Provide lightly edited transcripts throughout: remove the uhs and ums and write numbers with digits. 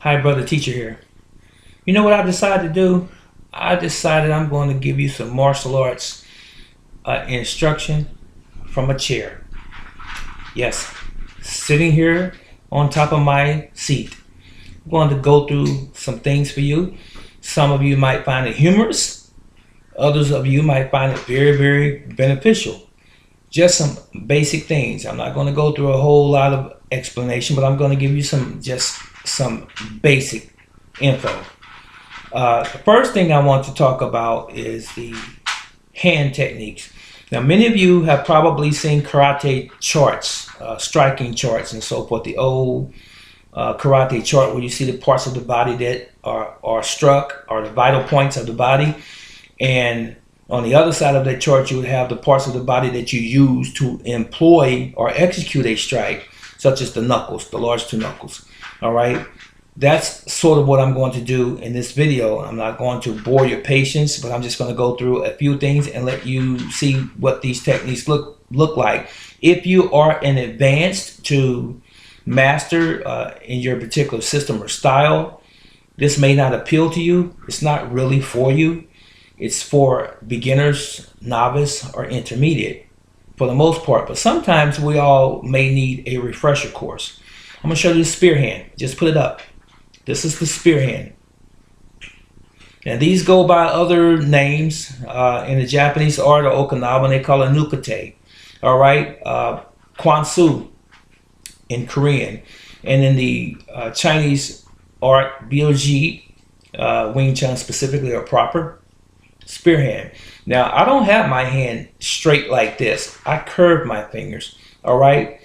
Hi, brother teacher here. You know what I decided to do? I decided I'm going to give you some martial arts instruction from a chair. Yes, sitting here on top of my seat. I'm going to go through some things for you. Some of you might find it humorous. Others of you might find it very, very beneficial. Just some basic things. I'm not going to go through a whole lot of explanation, but I'm going to give you some basic info. The first thing I want to talk about is the hand techniques. Now, many of you have probably seen karate charts, striking charts and so forth, the old karate chart where you see the parts of the body that are struck, or the vital points of the body. And on the other side of that chart, you would have the parts of the body that you use to employ or execute a strike, such as the knuckles, the large two knuckles. All right. That's sort of what I'm going to do in this video. I'm not going to bore your patience, but I'm just going to go through a few things and let you see what these techniques look like. If you are an advanced to master in your particular system or style, this may not appeal to you. It's not really for you. It's for beginners, novice, or intermediate for the most part. But sometimes we all may need a refresher course. I'm going to show you the spear hand. Just put it up. This is the spear hand. Now these go by other names in the Japanese art or Okinawan. They call it nukate. All right, kwansu in Korean, and in the Chinese art, byoji, Wing Chun specifically, or proper spear hand. Now I don't have my hand straight like this. I curve my fingers. All right,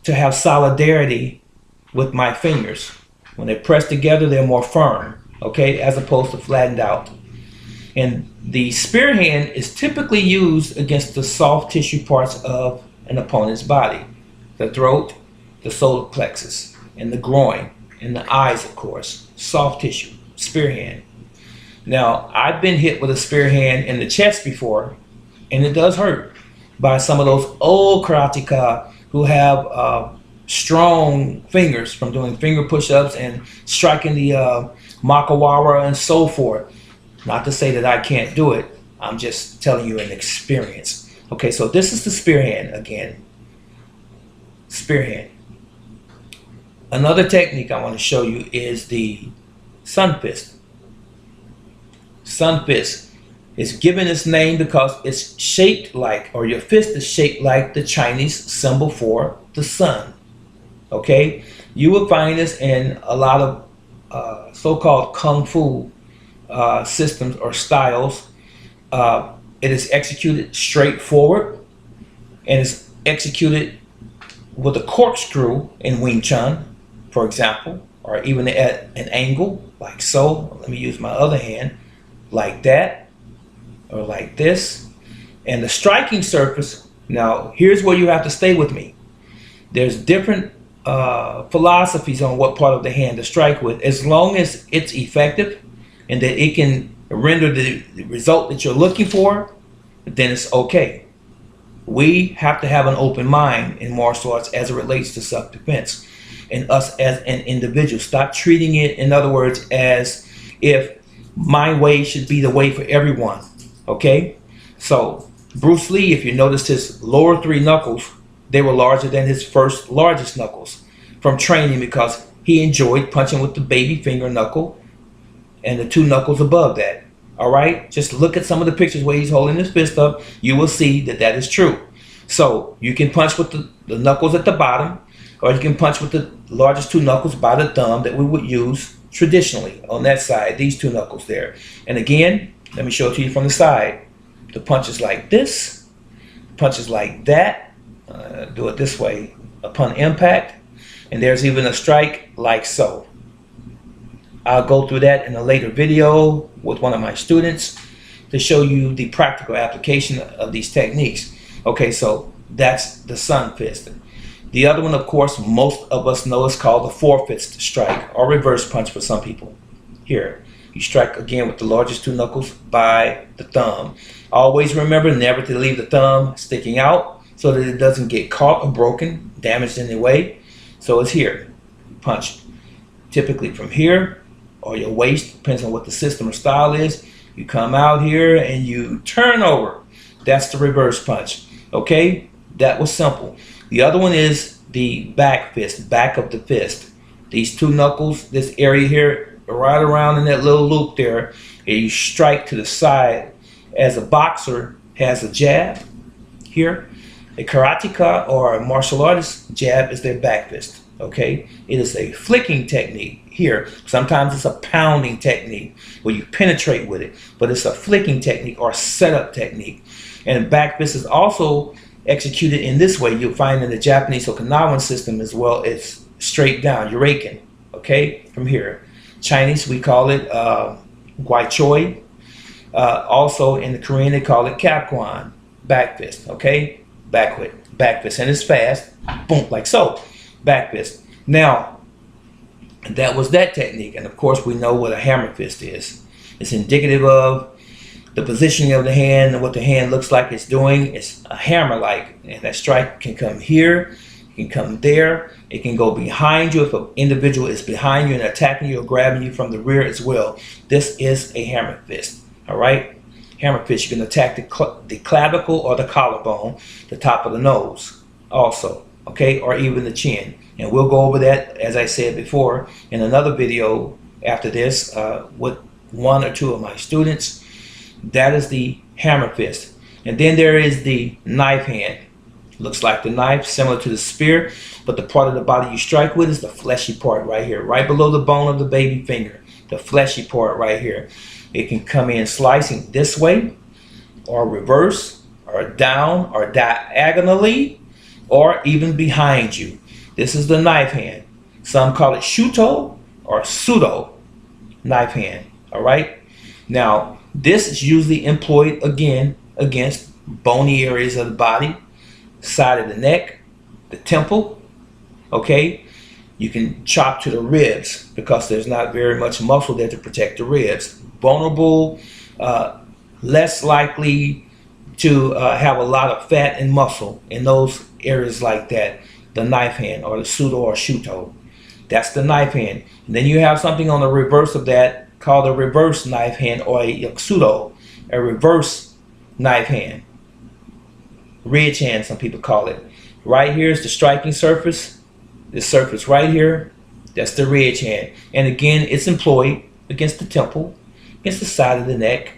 to have solidarity with my fingers. When they're pressed together, they're more firm, okay, as opposed to flattened out. And the spear hand is typically used against the soft tissue parts of an opponent's body. The throat, the solar plexus, and the groin, and the eyes, of course. Soft tissue, spear hand. Now, I've been hit with a spear hand in the chest before, and it does hurt, by some of those old karateka who have strong fingers from doing finger push-ups and striking the makawara and so forth. Not to say that I can't do it. I'm just telling you an experience. Okay, so this is the spear hand again. Spear hand. Another technique I want to show you is the sun fist. Sun fist is given its name because it's shaped like, or your fist is shaped like the Chinese symbol for the sun. Okay, you will find this in a lot of so-called kung fu systems or styles. It is executed straight forward, and it's executed with a corkscrew in Wing Chun, for example, or even at an angle like so. Let me use my other hand, like that, or like this. And the striking surface, now here's where you have to stay with me. There's different philosophies on what part of the hand to strike with. As long as it's effective and that it can render the result that you're looking for, then it's okay. We have to have an open mind in martial arts as it relates to self-defense, and us as an individual. Stop treating it, in other words, as if my way should be the way for everyone. Okay, so Bruce Lee, if you notice his lower three knuckles, they were larger than his first largest knuckles from training, because he enjoyed punching with the baby finger knuckle and the two knuckles above that. All right, just look at some of the pictures where he's holding his fist up. You will see that that is true. So you can punch with the knuckles at the bottom, or you can punch with the largest two knuckles by the thumb that we would use traditionally on that side, these two knuckles there. And again, let me show it to you from the side. The punch is like this, punch is like that. Do it this way upon impact, and there's even a strike like so. I'll go through that in a later video with one of my students to show you the practical application of these techniques. Okay, so that's the sun fist. The other one, of course, most of us know, is called the four fist strike, or reverse punch for some people. Here, you strike again with the largest two knuckles by the thumb. Always remember never to leave the thumb sticking out, so that it doesn't get caught or broken, damaged in any way. So it's here, punch. typically from here or your waist, depends on what the system or style is. You come out here and you turn over. That's the reverse punch. Okay, that was simple. The other one is the back fist, back of the fist. These two knuckles, this area here, right around in that little loop there, and you strike to the side. As a boxer has a jab here, a karateka or a martial artist jab is their back fist. Okay, it is a flicking technique here. Sometimes it's a pounding technique where you penetrate with it, but it's a flicking technique or setup technique. And back fist is also executed in this way. You'll find in the Japanese Okinawan system as well. It's straight down, you're raking, okay, from here. Chinese, we call it Guai Choi. Also in the Korean, they call it Kapkwan, back fist, okay? Back fist, and it's fast, boom, like so, back fist. Now, that was that technique, and of course we know what a hammer fist is. It's indicative of the positioning of the hand and what the hand looks like it's doing. It's a hammer-like, and that strike can come here, it can come there, it can go behind you if an individual is behind you and attacking you or grabbing you from the rear as well. This is a hammer fist. All right, hammer fist. You can attack the clavicle or the collarbone, the top of the nose also, okay, or even the chin. And we'll go over that, as I said before, in another video after this with one or two of my students. That is the hammer fist. And then there is the knife hand. Looks like the knife, similar to the spear, but the part of the body you strike with is the fleshy part right here, right below the bone of the baby finger, the fleshy part right here. It can come in slicing this way, or reverse, or down, or diagonally, or even behind you. This is the knife hand. Some call it shuto or pseudo knife hand. All right. Now, this is usually employed again against bony areas of the body, side of the neck, the temple. Okay. You can chop to the ribs because there's not very much muscle there to protect the ribs. Vulnerable, less likely to have a lot of fat and muscle in those areas like that. The knife hand or the pseudo or shuto. That's the knife hand. And then you have something on the reverse of that called a reverse knife hand or a yaksudo, a reverse knife hand. Ridge hand, some people call it. Right here is the striking surface. This surface right here, that's the ridge hand. And again, it's employed against the temple, against the side of the neck,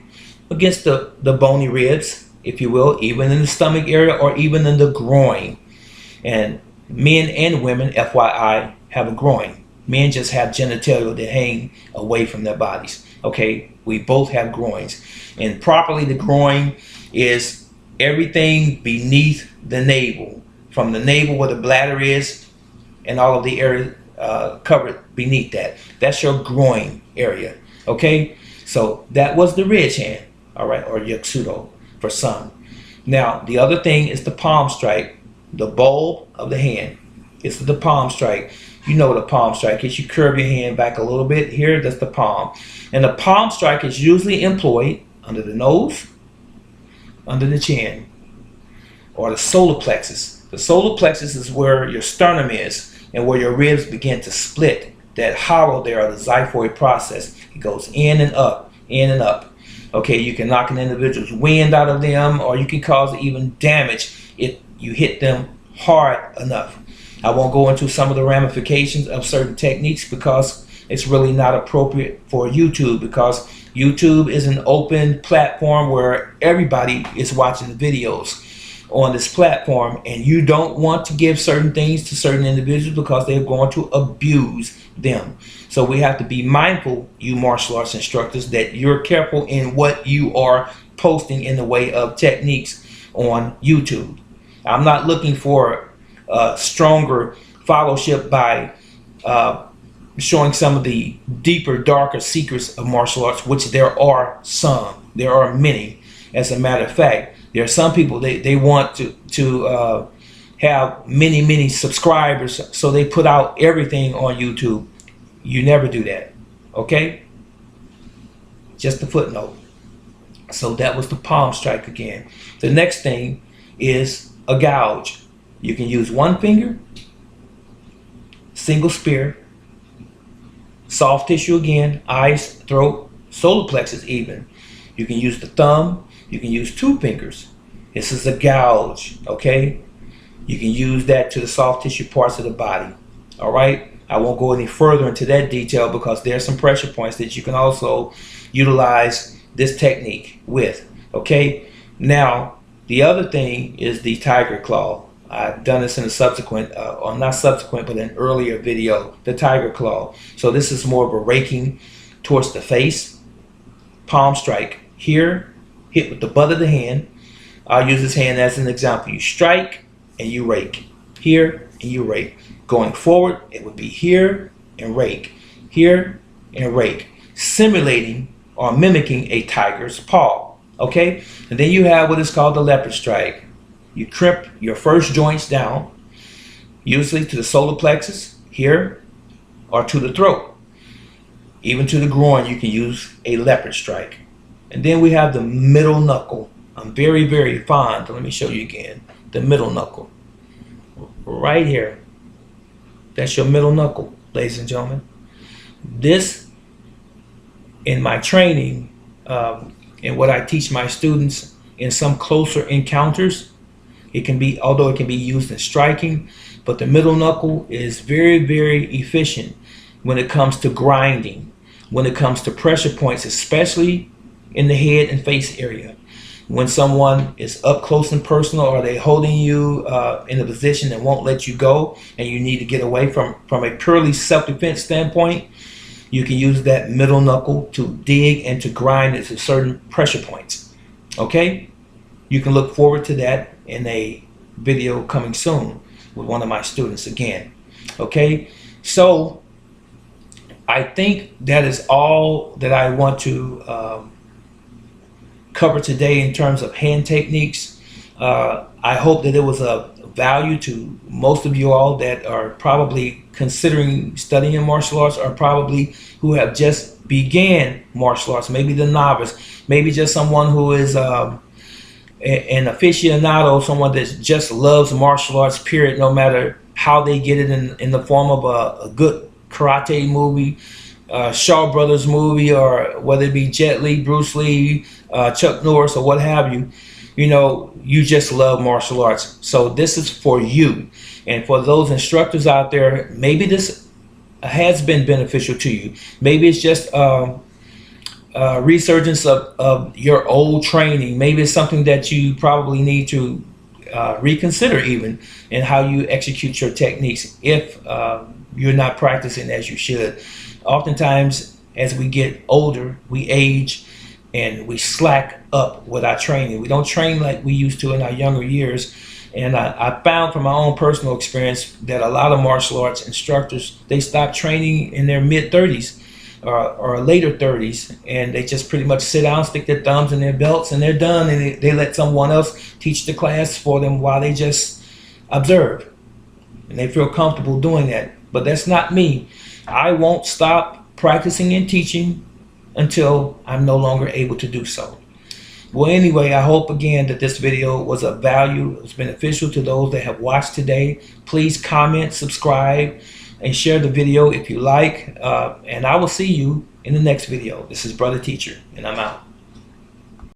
against the bony ribs, if you will, even in the stomach area or even in the groin. And men and women, FYI, have a groin. Men just have genitalia that hang away from their bodies. Okay, we both have groins. And properly, the groin is everything beneath the navel. From the navel where the bladder is and all of the area covered beneath that. That's your groin area. Okay, so that was the ridge hand, all right, or yaksudo for some. Now, the other thing is the palm strike. The bulb of the hand is the palm strike. You know what a palm strike is. You curve your hand back a little bit here. That's the palm. And the palm strike is usually employed under the nose, under the chin, or the solar plexus. The solar plexus is where your sternum is and where your ribs begin to split. That hollow there, the xiphoid process. It goes in and up, in and up. Okay, you can knock an individual's wind out of them, or you can cause even damage if you hit them hard enough. I won't go into some of the ramifications of certain techniques because it's really not appropriate for YouTube, because YouTube is an open platform where everybody is watching the videos on this platform, and you don't want to give certain things to certain individuals because they're going to abuse them. So we have to be mindful, you martial arts instructors, that you're careful in what you are posting in the way of techniques on YouTube. I'm not looking for stronger followership by showing some of the deeper, darker secrets of martial arts, which there are some. There are many. As a matter of fact, there are some people, they want to have many subscribers, so they put out everything on YouTube. You never do that, okay? Just a footnote. So that was the palm strike again. The next thing is a gouge. You can use one finger, single spear, Soft tissue again, eyes, throat, solar plexus even. You can use the thumb, you can use 2 fingers. This is a gouge, okay? You can use that to the soft tissue parts of the body, all right? I won't go any further into that detail because there are some pressure points that you can also utilize this technique with, okay? Now, the other thing is the tiger claw. I've done this in a subsequent, or not subsequent, but an earlier video, the tiger claw. So this is more of a raking towards the face, palm strike. Here, hit with the butt of the hand. I'll use this hand as an example. You strike and you rake. Here and you rake. Going forward, it would be here and rake. Here and rake. Simulating or mimicking a tiger's paw. Okay? And then you have what is called the leopard strike. You crimp your first joints down, usually to the solar plexus, here, or to the throat. Even to the groin, you can use a leopard strike. And then we have the middle knuckle. I'm very, very fond. Let me show you again. The middle knuckle. Right here. That's your middle knuckle, ladies and gentlemen. This, in my training, and what I teach my students in some closer encounters, it can be, although it can be used in striking, but the middle knuckle is very, very efficient when it comes to grinding, when it comes to pressure points, especially in the head and face area. When someone is up close and personal, or they holding you in a position that won't let you go, and you need to get away from a purely self-defense standpoint, you can use that middle knuckle to dig and to grind into certain pressure points. Okay? You can look forward to that in a video coming soon with one of my students again. Okay? So I think that is all that I want to cover today in terms of hand techniques. I hope that it was of value to most of you all that are probably considering studying martial arts, or probably who have just began martial arts, maybe the novice, maybe just someone who is an aficionado, someone that just loves martial arts, period, no matter how they get it in the form of a good karate movie, Shaw Brothers movie, or whether it be Jet Li, Bruce Lee, Chuck Norris, or what have you. You know, you just love martial arts. So this is for you. And for those instructors out there, maybe this has been beneficial to you. Maybe it's just resurgence of your old training. Maybe it's something that you probably need to reconsider even in how you execute your techniques if you're not practicing as you should. Oftentimes, as we get older, we age and we slack up with our training. We don't train like we used to in our younger years. And I found from my own personal experience that a lot of martial arts instructors, they stop training in their mid-30s or later 30s, and they just pretty much sit down, stick their thumbs in their belts, and they're done, and they let someone else teach the class for them while they just observe. And they feel comfortable doing that. But that's not me. I won't stop practicing and teaching until I'm no longer able to do so. Well, anyway, I hope again that this video was of value. It was beneficial to those that have watched today. Please comment, subscribe, and share the video if you like. And I will see you in the next video. This is Brother Teacher, and I'm out.